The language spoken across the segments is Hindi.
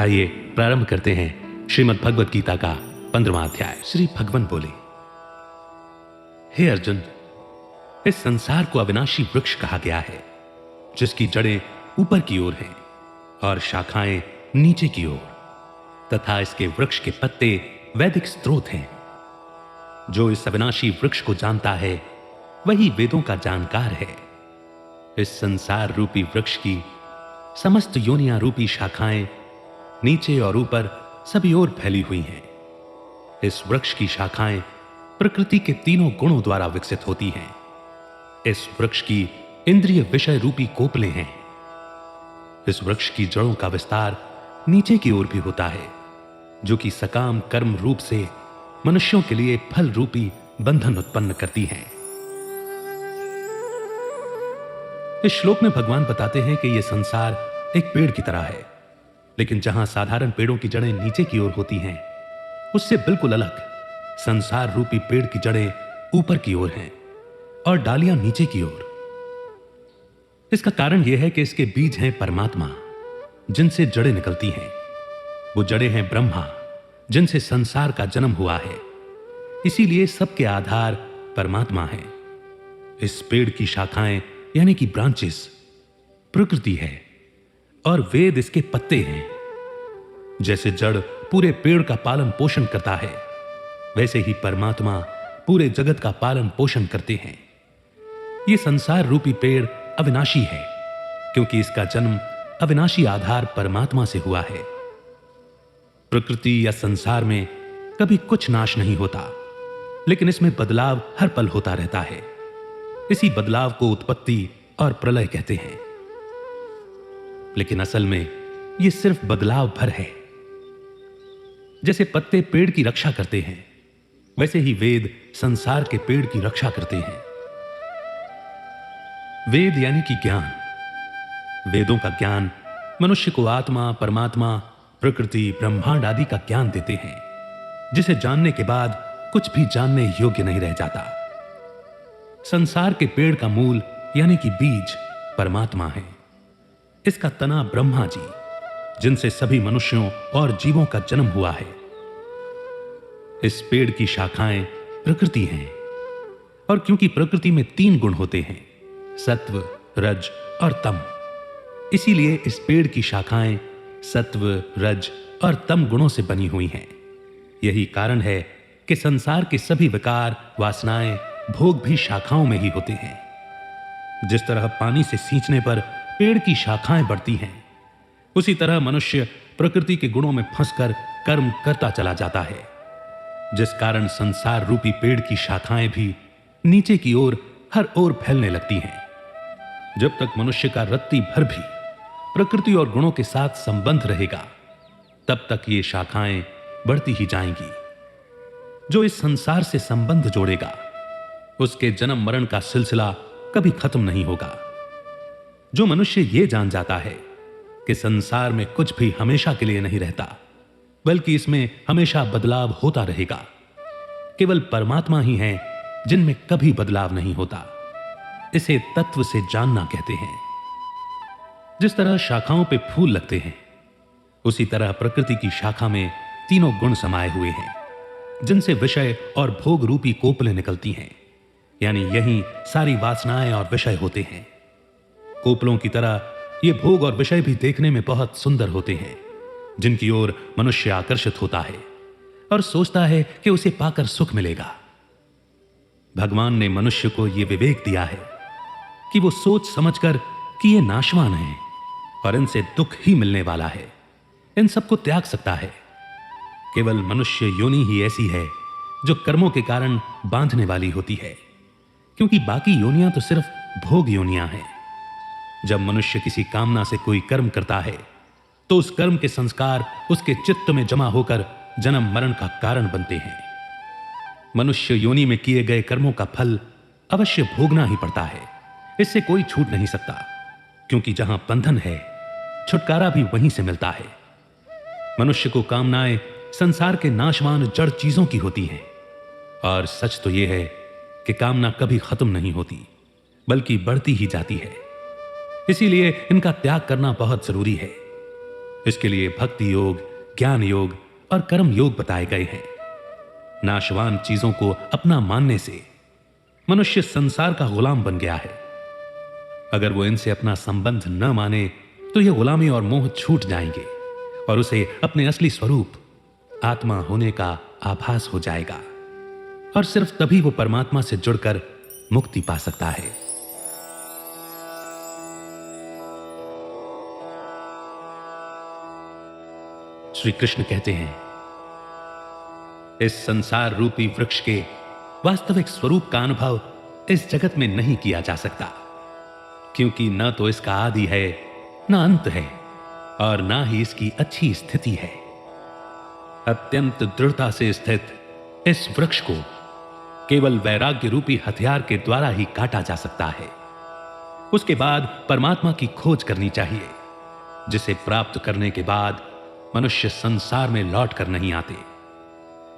आइए प्रारंभ करते हैं श्रीमद् भगवत गीता का 15वां अध्याय। श्री भगवान बोले, हे अर्जुन, इस संसार को अविनाशी वृक्ष कहा गया है, जिसकी जड़ें ऊपर की ओर हैं और शाखाएं नीचे की ओर, तथा इसके वृक्ष के पत्ते वैदिक स्रोत हैं। जो इस अविनाशी वृक्ष को जानता है वही वेदों का जानकार है। इस संसार रूपी वृक्ष की समस्त योनियां रूपी शाखाएं नीचे और ऊपर सभी ओर फैली हुई हैं। इस वृक्ष की शाखाएं प्रकृति के तीनों गुणों द्वारा विकसित होती हैं। इस वृक्ष की इंद्रिय विषय रूपी कोपलें हैं। इस वृक्ष की जड़ों का विस्तार नीचे की ओर भी होता है, जो कि सकाम कर्म रूप से मनुष्यों के लिए फल रूपी बंधन उत्पन्न करती हैं। इस श्लोक में भगवान बताते हैं कि यह संसार एक पेड़ की तरह है, लेकिन जहां साधारण पेड़ों की जड़ें नीचे की ओर होती हैं, उससे बिल्कुल अलग संसार रूपी पेड़ की जड़ें ऊपर की ओर हैं और डालियां नीचे की ओर। इसका कारण यह है कि इसके बीज हैं परमात्मा, जिनसे जड़ें निकलती हैं। वो जड़ें हैं ब्रह्मा, जिनसे संसार का जन्म हुआ है। इसीलिए सबके आधार परमात्मा है। इस पेड़ की शाखाएं यानी कि ब्रांचेस प्रकृति है और वेद इसके पत्ते हैं। जैसे जड़ पूरे पेड़ का पालन पोषण करता है, वैसे ही परमात्मा पूरे जगत का पालन पोषण करते हैं। यह संसार रूपी पेड़ अविनाशी है, क्योंकि इसका जन्म अविनाशी आधार परमात्मा से हुआ है। प्रकृति या संसार में कभी कुछ नाश नहीं होता, लेकिन इसमें बदलाव हर पल होता रहता है। इसी बदलाव को उत्पत्ति और प्रलय कहते हैं। लेकिन असल में यह सिर्फ बदलाव भर है। जैसे पत्ते पेड़ की रक्षा करते हैं, वैसे ही वेद संसार के पेड़ की रक्षा करते हैं। वेद यानी कि ज्ञान। वेदों का ज्ञान मनुष्य को आत्मा, परमात्मा, प्रकृति, ब्रह्मांड आदि का ज्ञान देते हैं, जिसे जानने के बाद कुछ भी जानने योग्य नहीं रह जाता। संसार के पेड़ का मूल यानी कि बीज परमात्मा है। इसका तना ब्रह्मा जी, जिनसे सभी मनुष्यों और जीवों का जन्म हुआ है। इस पेड़ की शाखाएं प्रकृति हैं, और क्योंकि प्रकृति में 3 गुण होते हैं, सत्व, रज और तम, इसीलिए इस पेड़ की शाखाएं सत्व, रज और तम गुणों से बनी हुई हैं। यही कारण है कि संसार के सभी विकार, वासनाएं, भोग भी शाखाओं में ही होते हैं। जिस तरह पानी से सींचने पर पेड़ की शाखाएं बढ़ती हैं, उसी तरह मनुष्य प्रकृति के गुणों में फंसकर कर्म करता चला जाता है, जिस कारण संसार रूपी पेड़ की शाखाएं भी नीचे की ओर हर ओर फैलने लगती हैं। जब तक मनुष्य का रत्ती भर भी प्रकृति और गुणों के साथ संबंध रहेगा, तब तक ये शाखाएं बढ़ती ही जाएंगी। जो इस संसार से संबंध जोड़ेगा, उसके जन्म मरण का सिलसिला कभी खत्म नहीं होगा। जो मनुष्य ये जान जाता है कि संसार में कुछ भी हमेशा के लिए नहीं रहता, बल्कि इसमें हमेशा बदलाव होता रहेगा, केवल परमात्मा ही है जिनमें कभी बदलाव नहीं होता, इसे तत्व से जानना कहते हैं। जिस तरह शाखाओं पे फूल लगते हैं, उसी तरह प्रकृति की शाखा में तीनों गुण समाये हुए हैं, जिनसे विषय और भोग रूपी कोपलें निकलती हैं। यानी यही सारी वासनाएं और विषय होते हैं। कोपलों की तरह ये भोग और विषय भी देखने में बहुत सुंदर होते हैं, जिनकी ओर मनुष्य आकर्षित होता है और सोचता है कि उसे पाकर सुख मिलेगा। भगवान ने मनुष्य को यह विवेक दिया है कि वो सोच समझकर कि ये नाशवान हैं और इनसे दुख ही मिलने वाला है, इन सबको त्याग सकता है। केवल मनुष्य योनि ही ऐसी है जो कर्मों के कारण बांधने वाली होती है, क्योंकि बाकी योनियां तो सिर्फ भोग योनियां हैं। जब मनुष्य किसी कामना से कोई कर्म करता है, तो उस कर्म के संस्कार उसके चित्त में जमा होकर जन्म मरण का कारण बनते हैं। मनुष्य योनि में किए गए कर्मों का फल अवश्य भोगना ही पड़ता है, इससे कोई छूट नहीं सकता, क्योंकि जहां बंधन है, छुटकारा भी वहीं से मिलता है। मनुष्य को कामनाएं संसार के नाशवान जड़ चीजों की होती हैं, और सच तो यह है कि कामना कभी खत्म नहीं होती, बल्कि बढ़ती ही जाती है। इसीलिए इनका त्याग करना बहुत जरूरी है। इसके लिए भक्ति योग, ज्ञान योग और कर्म योग बताए गए हैं। नाशवान चीजों को अपना मानने से मनुष्य संसार का गुलाम बन गया है। अगर वो इनसे अपना संबंध न माने तो ये गुलामी और मोह छूट जाएंगे और उसे अपने असली स्वरूप आत्मा होने का आभास हो जाएगा और सिर्फ तभी वो परमात्मा से जुड़कर मुक्ति पा सकता है। श्री कृष्ण कहते हैं, इस संसार रूपी वृक्ष के वास्तविक स्वरूप का अनुभव इस जगत में नहीं किया जा सकता, क्योंकि न तो इसका आदि है, न अंत है और न ही इसकी अच्छी स्थिति है। अत्यंत दृढ़ता से स्थित इस वृक्ष को केवल वैराग्य रूपी हथियार के द्वारा ही काटा जा सकता है। उसके बाद परमात्मा की खोज करनी चाहिए, जिसे प्राप्त करने के बाद मनुष्य संसार में लौट कर नहीं आते।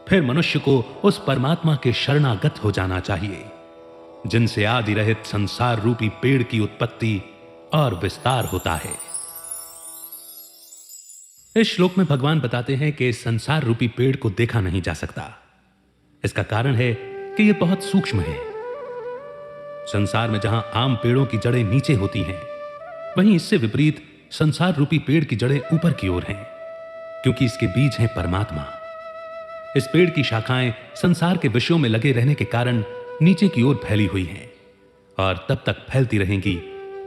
फिर मनुष्य को उस परमात्मा के शरणागत हो जाना चाहिए, जिनसे आदि रहित संसार रूपी पेड़ की उत्पत्ति और विस्तार होता है। इस श्लोक में भगवान बताते हैं कि संसार रूपी पेड़ को देखा नहीं जा सकता। इसका कारण है कि यह बहुत सूक्ष्म है। संसार में जहां आम पेड़ों की जड़ें नीचे होती हैं, वहीं इससे विपरीत संसार रूपी पेड़ की जड़ें ऊपर की ओर हैं, क्योंकि इसके बीज हैं परमात्मा। इस पेड़ की शाखाएं संसार के विषयों में लगे रहने के कारण नीचे की ओर फैली हुई हैं और तब तक फैलती रहेंगी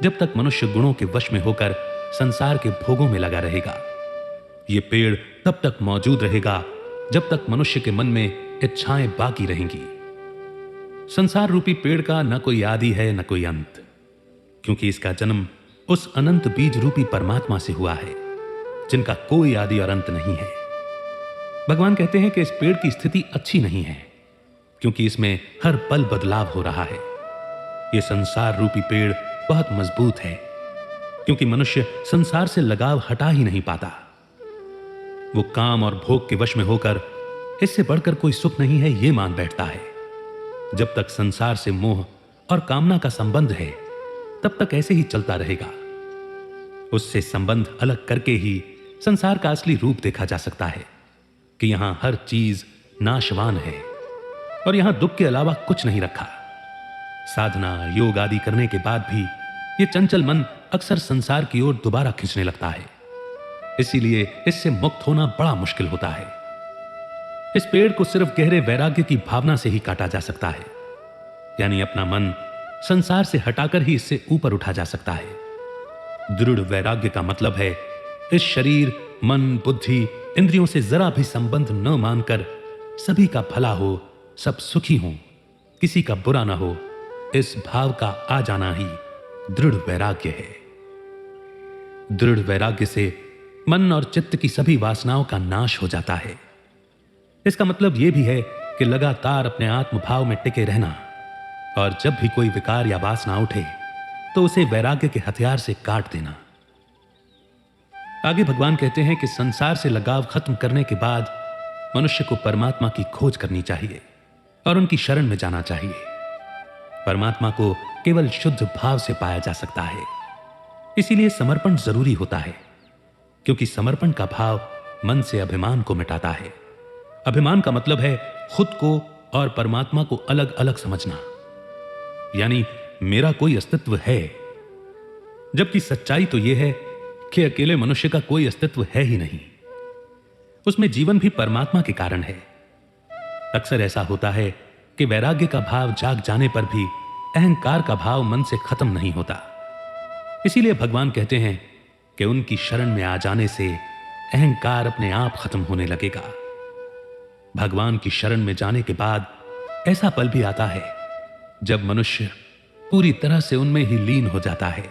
जब तक मनुष्य गुणों के वश में होकर संसार के भोगों में लगा रहेगा। ये पेड़ तब तक मौजूद रहेगा जब तक मनुष्य के मन में इच्छाएं बाकी रहेंगी। संसार रूपी पेड़ का न कोई आदि है न कोई अंत, क्योंकि इसका जन्म उस अनंत बीज रूपी परमात्मा से हुआ है, जिनका कोई आदि और अंत नहीं है। भगवान कहते हैं कि इस पेड़ की स्थिति अच्छी नहीं है, क्योंकि इसमें हर पल बदलाव हो रहा है। यह संसार रूपी पेड़ बहुत मजबूत है, क्योंकि मनुष्य संसार से लगाव हटा ही नहीं पाता। वो काम और भोग के वश में होकर इससे बढ़कर कोई सुख नहीं है ये मान बैठता है। जब तक संसार से मोह और कामना का संबंध है, तब तक ऐसे ही चलता रहेगा। उससे संबंध अलग करके ही संसार का असली रूप देखा जा सकता है कि यहां हर चीज नाशवान है और यहां दुख के अलावा कुछ नहीं रखा। साधना योग आदि करने के बाद भी यह चंचल मन अक्सर संसार की ओर दोबारा खींचने लगता है। इसीलिए इससे मुक्त होना बड़ा मुश्किल होता है। इस पेड़ को सिर्फ गहरे वैराग्य की भावना से ही काटा जा सकता है, यानी अपना मन संसार से हटाकर ही इससे ऊपर उठा जा सकता है। दृढ़ वैराग्य का मतलब है इस शरीर, मन, बुद्धि, इंद्रियों से जरा भी संबंध न मानकर सभी का भला हो, सब सुखी हों, किसी का बुरा ना हो, इस भाव का आ जाना ही दृढ़ वैराग्य है। दृढ़ वैराग्य से मन और चित्त की सभी वासनाओं का नाश हो जाता है। इसका मतलब यह भी है कि लगातार अपने आत्म भाव में टिके रहना और जब भी कोई विकार या वासना उठे तो उसे वैराग्य के हथियार से काट देना। आगे भगवान कहते हैं कि संसार से लगाव खत्म करने के बाद मनुष्य को परमात्मा की खोज करनी चाहिए और उनकी शरण में जाना चाहिए। परमात्मा को केवल शुद्ध भाव से पाया जा सकता है। इसीलिए समर्पण जरूरी होता है, क्योंकि समर्पण का भाव मन से अभिमान को मिटाता है। अभिमान का मतलब है खुद को और परमात्मा को अलग अलग समझना, यानी मेरा कोई अस्तित्व है, जबकि सच्चाई तो यह है कि अकेले मनुष्य का कोई अस्तित्व है ही नहीं। उसमें जीवन भी परमात्मा के कारण है। अक्सर ऐसा होता है कि वैराग्य का भाव जाग जाने पर भी अहंकार का भाव मन से खत्म नहीं होता। इसीलिए भगवान कहते हैं कि उनकी शरण में आ जाने से अहंकार अपने आप खत्म होने लगेगा। भगवान की शरण में जाने के बाद ऐसा पल भी आता है जब मनुष्य पूरी तरह से उनमें ही लीन हो जाता है,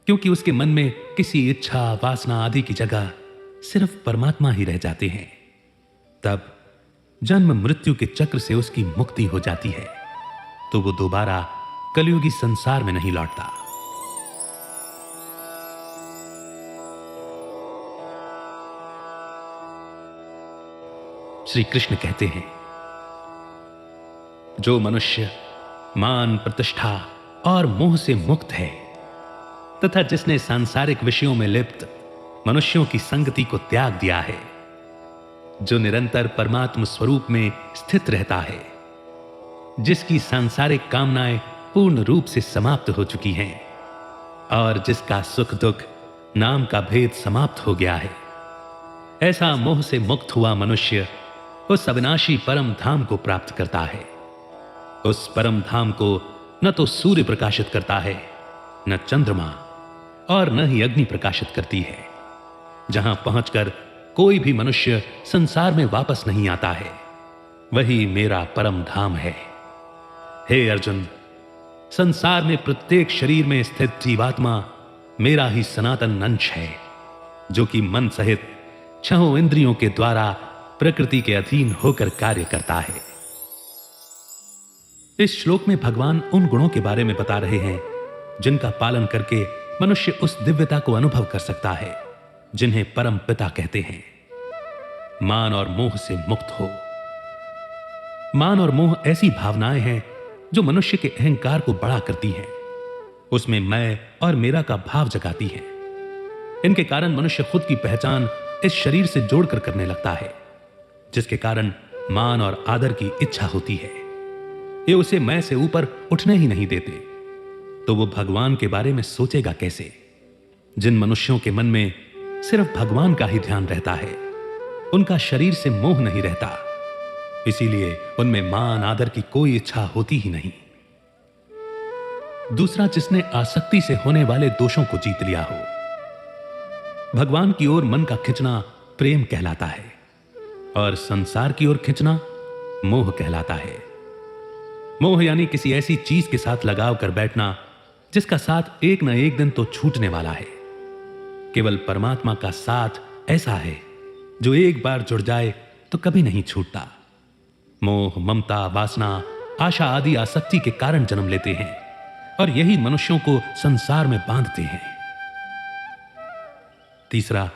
क्योंकि उसके मन में किसी इच्छा, वासना आदि की जगह सिर्फ परमात्मा ही रह जाते हैं। तब जन्म मृत्यु के चक्र से उसकी मुक्ति हो जाती है, तो वो दोबारा कलयुगी संसार में नहीं लौटता। श्री कृष्ण कहते हैं, जो मनुष्य मान, प्रतिष्ठा और मोह से मुक्त है तथा जिसने सांसारिक विषयों में लिप्त मनुष्यों की संगति को त्याग दिया है, जो निरंतर परमात्म स्वरूप में स्थित रहता है, जिसकी सांसारिक कामनाएं पूर्ण रूप से समाप्त हो चुकी हैं और जिसका सुख दुख नाम का भेद समाप्त हो गया है। ऐसा मोह से मुक्त हुआ मनुष्य उस अविनाशी परम धाम को प्राप्त करता है। उस परम धाम को न तो सूर्य प्रकाशित करता है, न चंद्रमा, और न ही अग्नि प्रकाशित करती है, जहां पहुंचकर कोई भी मनुष्य संसार में वापस नहीं आता है। वही मेरा परम धाम है। हे अर्जुन, संसार में प्रत्येक शरीर में स्थित जीवात्मा मेरा ही सनातन अंश है, जो कि मन सहित छहों इंद्रियों के द्वारा प्रकृति के अधीन होकर कार्य करता है। इस श्लोक में भगवान उन गुणों के बारे में बता रहे हैं जिनका पालन करके मनुष्य उस दिव्यता को अनुभव कर सकता है जिन्हें परम पिता कहते हैं। मान और मोह से मुक्त हो। मान और मोह ऐसी भावनाएं हैं जो मनुष्य के अहंकार को बड़ा करती हैं, उसमें मैं और मेरा का भाव जगाती हैं। इनके कारण मनुष्य खुद की पहचान इस शरीर से जोड़कर करने लगता है, जिसके कारण मान और आदर की इच्छा होती है। ये उसे मैं से ऊपर उठने ही नहीं देते, तो वो भगवान के बारे में सोचेगा कैसे? जिन मनुष्यों के मन में सिर्फ भगवान का ही ध्यान रहता है, उनका शरीर से मोह नहीं रहता, इसीलिए उनमें मान आदर की कोई इच्छा होती ही नहीं। दूसरा, जिसने आसक्ति से होने वाले दोषों को जीत लिया हो। भगवान की ओर मन का खिंचना प्रेम कहलाता है और संसार की ओर खिंचना मोह कहलाता है। मोह यानी किसी ऐसी चीज के साथ लगाव कर बैठना जिसका साथ एक न एक दिन तो छूटने वाला है। केवल परमात्मा का साथ ऐसा है जो एक बार जुड़ जाए तो कभी नहीं छूटता। मोह, ममता, वासना, आशा आदि आसक्ति के कारण जन्म लेते हैं और यही मनुष्यों को संसार में बांधते हैं। तीसरा,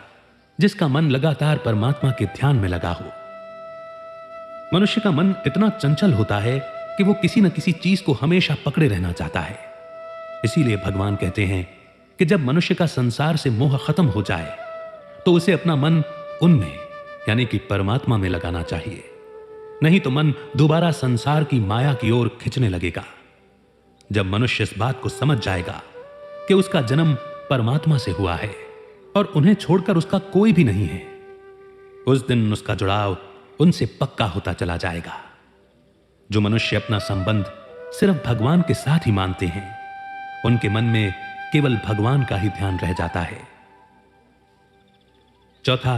जिसका मन लगातार परमात्मा के ध्यान में लगा हो। मनुष्य का मन इतना चंचल होता है कि वो किसी न किसी चीज को हमेशा पकड़े रहना चाहता है। इसीलिए भगवान कहते हैं कि जब मनुष्य का संसार से मोह खत्म हो जाए तो उसे अपना मन उनमें यानी कि परमात्मा में लगाना चाहिए, नहीं तो मन दोबारा संसार की माया की ओर खिंचने लगेगा। जब मनुष्य इस बात को समझ जाएगा कि उसका जन्म परमात्मा से हुआ है और उन्हें छोड़कर उसका कोई भी नहीं है, उस दिन उसका जुड़ाव उनसे पक्का होता चला जाएगा। जो मनुष्य अपना संबंध सिर्फ भगवान के साथ ही मानते हैं, उनके मन में केवल भगवान का ही ध्यान रह जाता है। चौथा,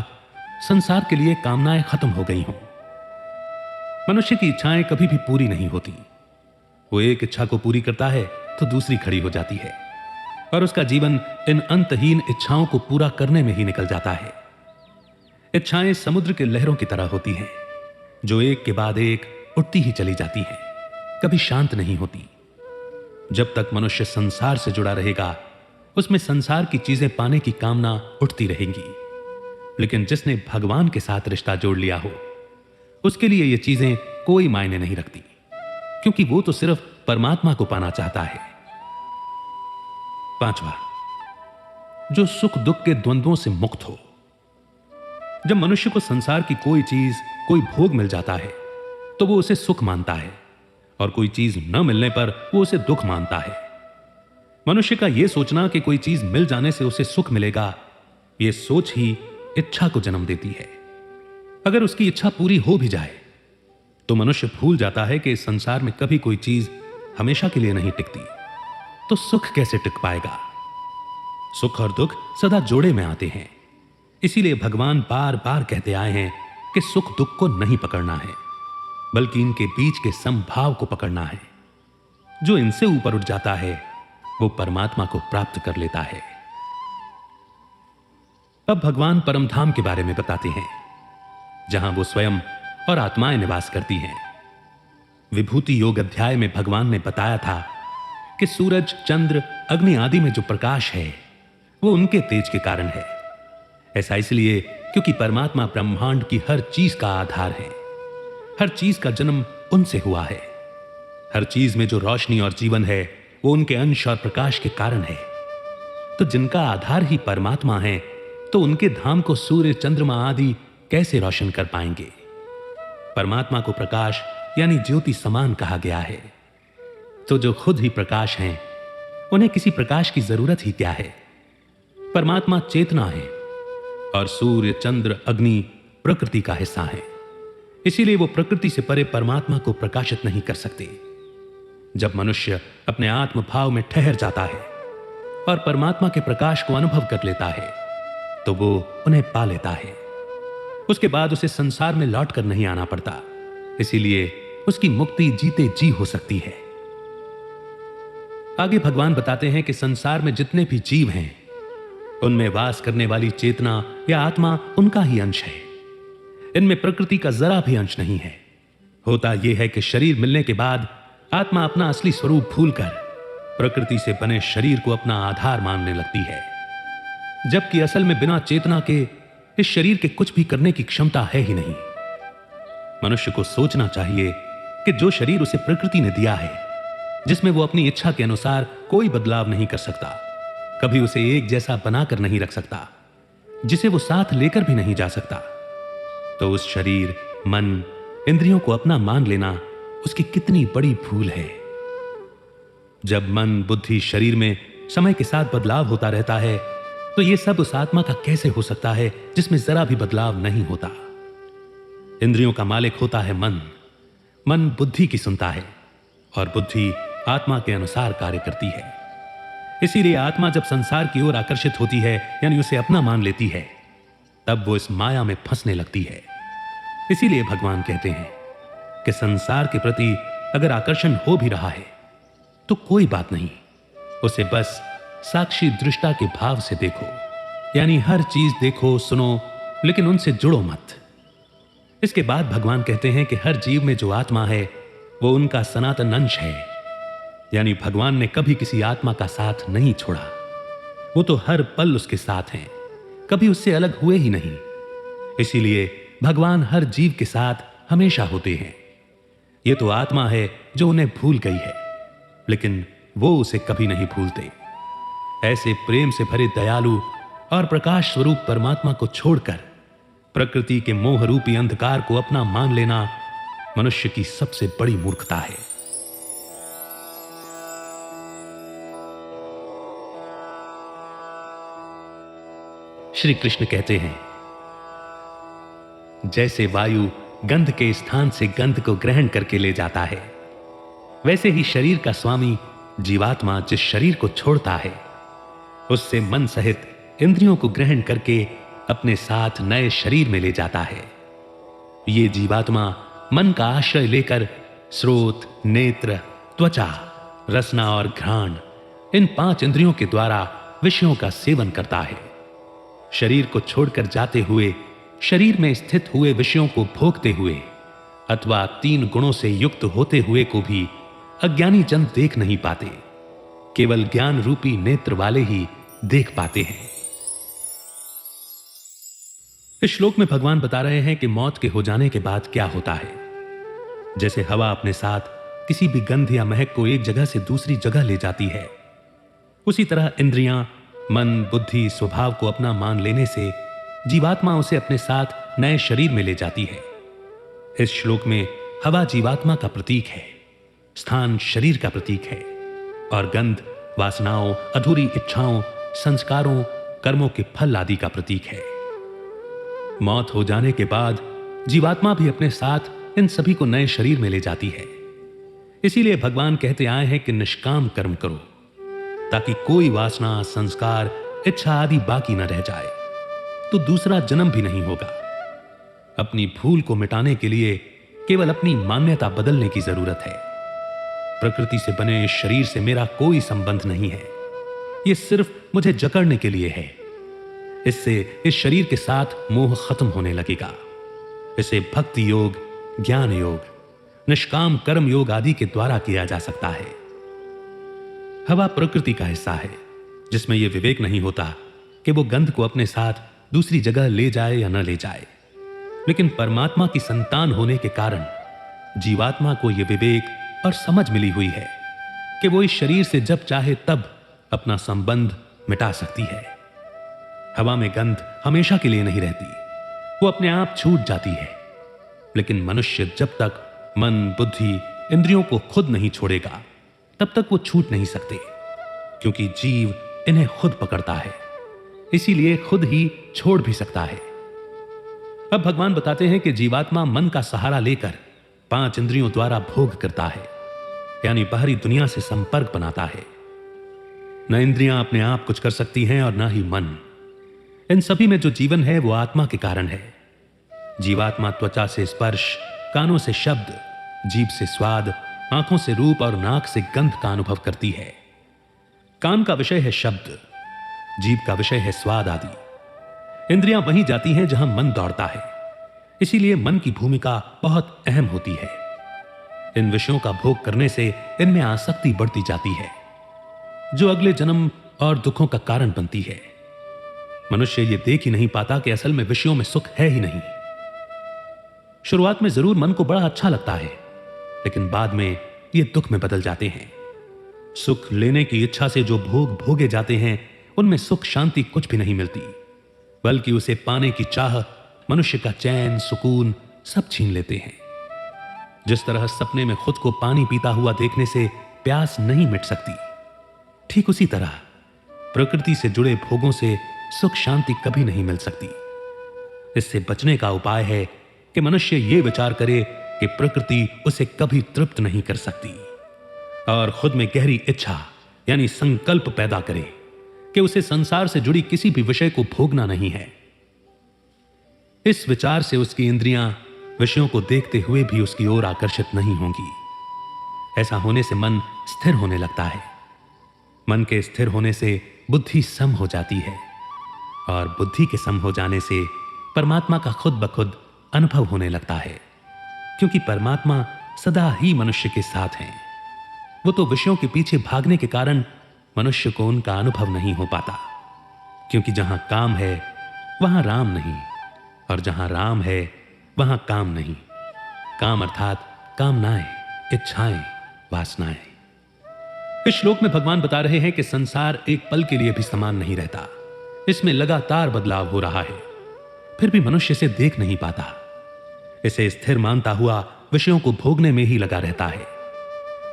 संसार के लिए कामनाएं खत्म हो गई हों। मनुष्य की इच्छाएं कभी भी पूरी नहीं होती। वो एक इच्छा को पूरी करता है तो दूसरी खड़ी हो जाती है और उसका जीवन इन अंतहीन इच्छाओं को पूरा करने में ही निकल जाता है। इच्छाएं समुद्र के लहरों की तरह होती हैं, जो एक के बाद एक उठती ही चली जाती हैं, कभी शांत नहीं होती। जब तक मनुष्य संसार से जुड़ा रहेगा, उसमें संसार की चीजें पाने की कामना उठती रहेंगी। लेकिन जिसने भगवान के साथ रिश्ता जोड़ लिया हो, उसके लिए ये चीजें कोई मायने नहीं रखती, क्योंकि वो तो सिर्फ परमात्मा को पाना चाहता है। पांचवा, जो सुख दुख के द्वंद्वों से मुक्त हो। जब मनुष्य को संसार की कोई चीज, कोई भोग मिल जाता है तो वो उसे सुख मानता है, और कोई चीज न मिलने पर वो उसे दुख मानता है। मनुष्य का यह सोचना कि कोई चीज मिल जाने से उसे सुख मिलेगा, यह सोच ही इच्छा को जन्म देती है। अगर उसकी इच्छा पूरी हो भी जाए तो मनुष्य भूल जाता है कि इस संसार में कभी कोई चीज हमेशा के लिए नहीं टिकती, तो सुख कैसे टिक पाएगा? सुख और दुख सदा जोड़े में आते हैं। इसीलिए भगवान बार बार कहते आए हैं कि सुख दुख को नहीं पकड़ना है, बल्कि इनके बीच के समभाव को पकड़ना है। जो इनसे ऊपर उठ जाता है वो परमात्मा को प्राप्त कर लेता है। अब भगवान परमधाम के बारे में बताते हैं, जहां वो स्वयं और आत्माएं निवास करती हैं। विभूति योग अध्याय में भगवान ने बताया था कि सूरज, चंद्र, अग्नि आदि में जो प्रकाश है वो उनके तेज के कारण है। ऐसा इसलिए क्योंकि परमात्मा ब्रह्मांड की हर चीज का आधार है। हर चीज का जन्म उनसे हुआ है। हर चीज में जो रोशनी और जीवन है वो उनके अंश और प्रकाश के कारण है। तो जिनका आधार ही परमात्मा है, तो उनके धाम को सूर्य, चंद्रमा आदि कैसे रोशन कर पाएंगे। परमात्मा को प्रकाश यानी ज्योति समान कहा गया है, तो जो खुद ही प्रकाश हैं, उन्हें किसी प्रकाश की जरूरत ही क्या है। परमात्मा चेतना है और सूर्य, चंद्र, अग्नि प्रकृति का हिस्सा है, इसीलिए वो प्रकृति से परे परमात्मा को प्रकाशित नहीं कर सकते। जब मनुष्य अपने आत्म भाव में ठहर जाता है और परमात्मा के प्रकाश को अनुभव कर लेता है, तो वो उन्हें पा लेता है। उसके बाद उसे संसार में लौट कर नहीं आना पड़ता, इसीलिए उसकी मुक्ति जीते जी हो सकती है। आगे भगवान बताते हैं कि संसार में जितने भी जीव हैं, उनमें वास करने वाली चेतना या आत्मा उनका ही अंश है। इनमें प्रकृति का जरा भी अंश नहीं है। होता यह है कि शरीर मिलने के बाद आत्मा अपना असली स्वरूप भूलकर प्रकृति से बने शरीर को अपना आधार मानने लगती है, जबकि असल में बिना चेतना के इस शरीर के कुछ भी करने की क्षमता है ही नहीं। मनुष्य को सोचना चाहिए कि जो शरीर उसे प्रकृति ने दिया है, जिसमें वो अपनी इच्छा के अनुसार कोई बदलाव नहीं कर सकता, कभी उसे एक जैसा बनाकर नहीं रख सकता, जिसे वो साथ लेकर भी नहीं जा सकता, तो उस शरीर, मन, इंद्रियों को अपना मान लेना उसकी कितनी बड़ी भूल है। जब मन, बुद्धि, शरीर में समय के साथ बदलाव होता रहता है, तो यह सब उस आत्मा का कैसे हो सकता है जिसमें जरा भी बदलाव नहीं होता। इंद्रियों का मालिक होता है मन। मन बुद्धि की सुनता है और बुद्धि आत्मा के अनुसार कार्य करती है। इसीलिए आत्मा जब संसार की ओर आकर्षित होती है, यानी उसे अपना मान लेती है, तब वो इस माया में फंसने लगती है। इसीलिए भगवान कहते हैं कि संसार के प्रति अगर आकर्षण हो भी रहा है तो कोई बात नहीं, उसे बस साक्षी दृष्टा के भाव से देखो, यानी हर चीज देखो, सुनो, लेकिन उनसे जुड़ो मत। इसके बाद भगवान कहते हैं कि हर जीव में जो आत्मा है वो उनका सनातन अंश है, यानी भगवान ने कभी किसी आत्मा का साथ नहीं छोड़ा। वो तो हर पल उसके साथ हैं, कभी उससे अलग हुए ही नहीं। इसीलिए भगवान हर जीव के साथ हमेशा होते हैं। ये तो आत्मा है जो उन्हें भूल गई है, लेकिन वो उसे कभी नहीं भूलते। ऐसे प्रेम से भरे दयालु और प्रकाश स्वरूप परमात्मा को छोड़कर प्रकृति के मोह रूपी अंधकार को अपना मान लेना मनुष्य की सबसे बड़ी मूर्खता है। श्री कृष्ण कहते हैं, जैसे वायु गंध के स्थान से गंध को ग्रहण करके ले जाता है, वैसे ही शरीर का स्वामी जीवात्मा जिस शरीर को छोड़ता है, उससे मन सहित इंद्रियों को ग्रहण करके अपने साथ नए शरीर में ले जाता है। ये जीवात्मा मन का आश्रय लेकर स्रोत, नेत्र, त्वचा, रसना और घ्राण, इन 5 इंद्रियों के द्वारा विषयों का सेवन करता है। शरीर को छोड़कर जाते हुए शरीर में स्थित हुए विषयों को भोगते हुए अथवा 3 गुणों से युक्त होते हुए को भी अज्ञानी जन देख नहीं पाते, केवल ज्ञान रूपी नेत्र वाले ही देख पाते हैं। इस श्लोक में भगवान बता रहे हैं कि मौत के हो जाने के बाद क्या होता है। जैसे हवा अपने साथ किसी भी गंध या महक को एक जगह से दूसरी जगह ले जाती है, उसी तरह इंद्रियां, मन, बुद्धि, स्वभाव को अपना मान लेने से जीवात्मा उसे अपने साथ नए शरीर में ले जाती है। इस श्लोक में हवा जीवात्मा का प्रतीक है, स्थान शरीर का प्रतीक है और गंध वासनाओं, अधूरी इच्छाओं, संस्कारों, कर्मों के फल आदि का प्रतीक है। मौत हो जाने के बाद जीवात्मा भी अपने साथ इन सभी को नए शरीर में ले जाती है। इसीलिए भगवान कहते आए हैं कि निष्काम कर्म करो, ताकि कोई वासना, संस्कार, इच्छा आदि बाकी न रह जाए, तो दूसरा जन्म भी नहीं होगा। अपनी भूल को मिटाने के लिए केवल अपनी मान्यता बदलने की जरूरत है। प्रकृति से बने इस शरीर से मेरा कोई संबंध नहीं है, यह सिर्फ मुझे जकड़ने के लिए है। इससे इस शरीर के साथ मोह खत्म होने लगेगा। इसे भक्ति योग, ज्ञान योग, निष्काम कर्म योग आदि के द्वारा किया जा सकता है। हवा प्रकृति का हिस्सा है, जिसमें यह विवेक नहीं होता कि वो गंध को अपने साथ दूसरी जगह ले जाए या न ले जाए। लेकिन परमात्मा की संतान होने के कारण जीवात्मा को यह विवेक और समझ मिली हुई है कि वो इस शरीर से जब चाहे तब अपना संबंध मिटा सकती है। हवा में गंध हमेशा के लिए नहीं रहती, वो अपने आप छूट जाती है। लेकिन मनुष्य जब तक मन, बुद्धि, इंद्रियों को खुद नहीं छोड़ेगा, तब तक वो छूट नहीं सकते, क्योंकि जीव इन्हें खुद पकड़ता है, इसीलिए खुद ही छोड़ भी सकता है। अब भगवान बताते हैं कि जीवात्मा मन का सहारा लेकर 5 इंद्रियों द्वारा भोग करता है, यानी बाहरी दुनिया से संपर्क बनाता है। न इंद्रियां अपने आप कुछ कर सकती हैं और न ही मन। इन सभी में जो जीवन है वो आत्मा के कारण है। जीवात्मा त्वचा से स्पर्श, कानों से शब्द, जीभ से स्वाद, आंखों से रूप और नाक से गंध का अनुभव करती है। कान का विषय है शब्द, जीभ का विषय है स्वाद आदि। इंद्रियां वहीं जाती हैं जहां मन दौड़ता है, इसीलिए मन की भूमिका बहुत अहम होती है। इन विषयों का भोग करने से इनमें आसक्ति बढ़ती जाती है, जो अगले जन्म और दुखों का कारण बनती है। मनुष्य ये देख ही नहीं पाता कि असल में विषयों में सुख है ही नहीं। शुरुआत में जरूर मन को बड़ा अच्छा लगता है, लेकिन बाद में ये दुख में बदल जाते हैं। सुख लेने की इच्छा से जो भोग भोगे जाते हैं, उनमें सुख शांति कुछ भी नहीं मिलती, बल्कि उसे पाने की चाह मनुष्य का चैन, सुकून सब छीन लेते हैं। जिस तरह सपने में खुद को पानी पीता हुआ देखने से प्यास नहीं मिट सकती, ठीक उसी तरह प्रकृति से जुड़े भोगों से सुख शांति कभी नहीं मिल सकती। इससे बचने का उपाय है कि मनुष्य यह विचार करे कि प्रकृति उसे कभी तृप्त नहीं कर सकती, और खुद में गहरी इच्छा यानी संकल्प पैदा करे कि उसे संसार से जुड़ी किसी भी विषय को भोगना नहीं है। इस विचार से उसकी इंद्रियां विषयों को देखते हुए भी उसकी ओर आकर्षित नहीं होंगी। ऐसा होने से मन स्थिर होने लगता है। मन के स्थिर होने से बुद्धि सम हो जाती है, और बुद्धि के सम हो जाने से परमात्मा का खुद ब खुद अनुभव होने लगता है, क्योंकि परमात्मा सदा ही मनुष्य के साथ हैं। वो तो विषयों के पीछे भागने के कारण मनुष्य को उनका अनुभव नहीं हो पाता, क्योंकि जहां काम है वहां राम नहीं, और जहां राम है वहां काम नहीं। काम अर्थात कामनाएं, इच्छाएं, वासनाएं। इस श्लोक में भगवान बता रहे हैं कि संसार एक पल के लिए भी समान नहीं रहता, इसमें लगातार बदलाव हो रहा है, फिर भी मनुष्य इसे देख नहीं पाता। इसे स्थिर मानता हुआ विषयों को भोगने में ही लगा रहता है।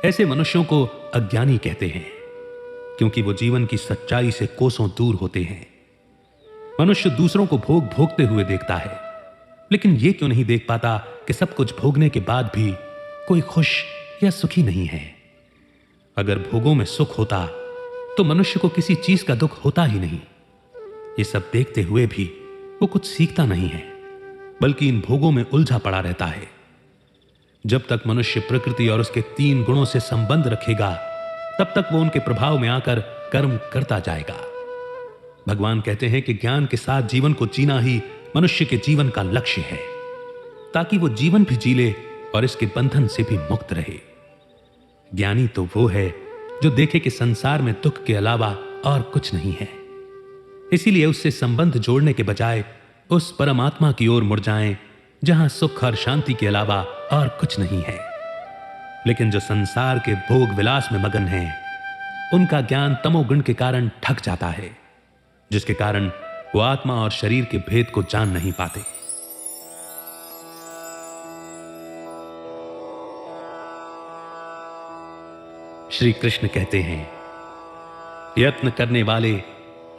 ऐसे मनुष्यों को अज्ञानी कहते हैं, क्योंकि वो जीवन की सच्चाई से कोसों दूर होते हैं। मनुष्य दूसरों को भोग भोगते हुए देखता है, लेकिन ये क्यों नहीं देख पाता कि सब कुछ भोगने के बाद भी कोई खुश या सुखी नहीं है। अगर भोगों में सुख होता तो मनुष्य को किसी चीज का दुख होता ही नहीं। ये सब देखते हुए भी वो कुछ सीखता नहीं है, बल्कि इन भोगों में उलझा पड़ा रहता है। जब तक मनुष्य प्रकृति और उसके 3 गुणों से संबंध रखेगा, तब तक वो उनके प्रभाव में आकर कर्म करता जाएगा। भगवान कहते हैं कि ज्ञान के साथ जीवन को जीना ही मनुष्य के जीवन का लक्ष्य है, ताकि वो जीवन भी जी ले और इसके बंधन से भी मुक्त रहे। ज्ञानी तो वो है जो देखे कि संसार में दुख के अलावा और कुछ नहीं है, इसीलिए उससे संबंध जोड़ने के बजाय उस परमात्मा की ओर मुड़ जाएं, जहां सुख और शांति के अलावा और कुछ नहीं है। लेकिन जो संसार के भोग विलास में मगन हैं, उनका ज्ञान तमोगुण के कारण ठक जाता है, जिसके कारण वो आत्मा और शरीर के भेद को जान नहीं पाते। श्री कृष्ण कहते हैं, यत्न करने वाले